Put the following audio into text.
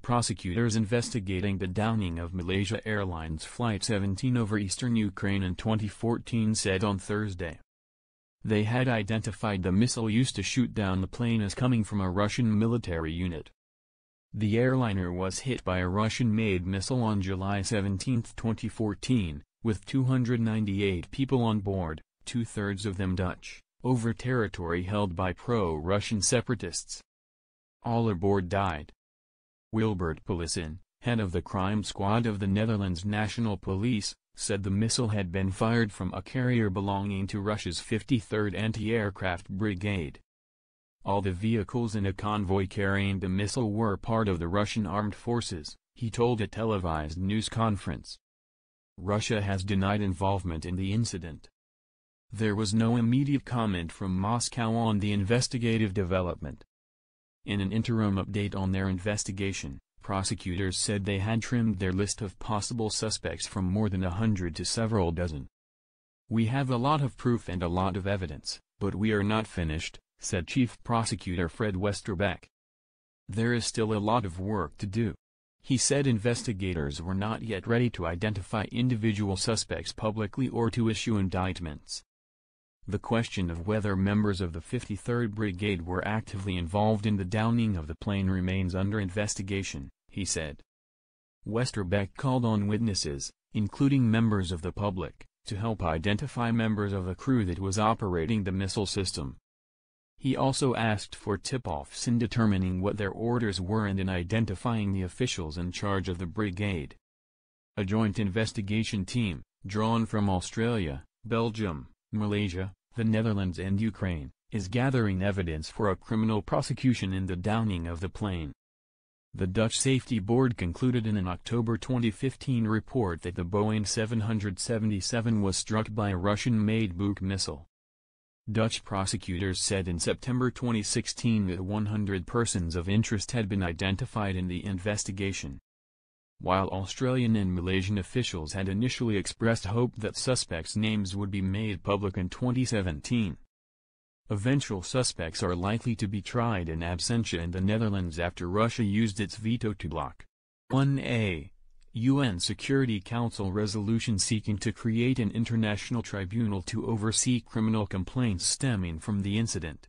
Prosecutors investigating the downing of Malaysia Airlines Flight 17 over eastern Ukraine in 2014 said on Thursday. They had identified the missile used to shoot down the plane as coming from a Russian military unit. The airliner was hit by a Russian-made missile on July 17, 2014, with 298 people on board, two-thirds of them Dutch, over territory held by pro-Russian separatists. All aboard died. Wilbert Polissen, head of the crime squad of the Netherlands National Police, said the missile had been fired from a carrier belonging to Russia's 53rd Anti-Aircraft Brigade. All the vehicles in a convoy carrying the missile were part of the Russian armed forces, he told a televised news conference. Russia has denied involvement in the incident. There was no immediate comment from Moscow on the investigative development. In an interim update on their investigation, prosecutors said they had trimmed their list of possible suspects from more than 100 to several dozen. "We have a lot of proof and a lot of evidence, but we are not finished," said Chief Prosecutor Fred Westerbeck. "There is still a lot of work to do." He said investigators were not yet ready to identify individual suspects publicly or to issue indictments. The question of whether members of the 53rd Brigade were actively involved in the downing of the plane remains under investigation, he said. Westerbeck called on witnesses, including members of the public, to help identify members of the crew that was operating the missile system. He also asked for tip-offs in determining what their orders were and in identifying the officials in charge of the brigade. A joint investigation team, drawn from Australia, Belgium, Malaysia, the Netherlands and Ukraine, is gathering evidence for a criminal prosecution in the downing of the plane. The Dutch Safety Board concluded in an October 2015 report that the Boeing 777 was struck by a Russian-made Buk missile. Dutch prosecutors said in September 2016 that 100 persons of interest had been identified in the investigation. While Australian and Malaysian officials had initially expressed hope that suspects' names would be made public in 2017. Eventual suspects are likely to be tried in absentia in the Netherlands after Russia used its veto to block 1A UN Security Council resolution seeking to create an international tribunal to oversee criminal complaints stemming from the incident.